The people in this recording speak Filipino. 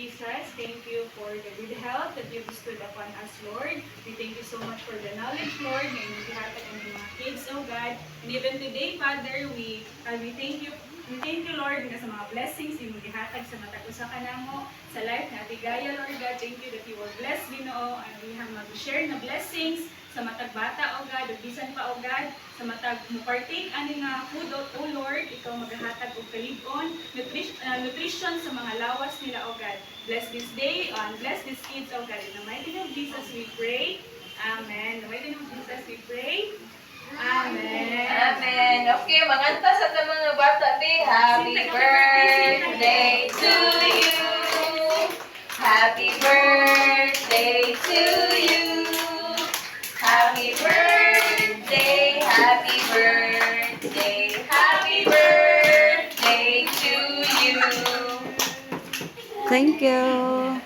Jesus. Thank you for the good health that you bestowed upon us, Lord. We thank you so much for the knowledge, Lord, na inihatag ang mga kids, oh God. And even today, Father, we thank you. We thank you, Lord, nga sa mga blessings yung gihatag sa matag usa ka namo sa life na Atigaya, Lord God. Thank you that you will bless Ginoo and we have mag-share na blessings sa matag bata, O God, o bisan pa, O God, sa matag mupartake ani nga food, O Lord, ikaw maghahatag og kalig-on, nutrition sa mga lawas nila, O God. Bless this day and bless these kids, O God. In the mighty name of Jesus we pray. Amen. In the mighty name of Jesus we pray. Amen. Amen. Okay, manganta sa ta mga bata, be. Happy birthday to you. Happy birthday to you. Happy birthday, happy birthday, happy birthday to you. Thank you.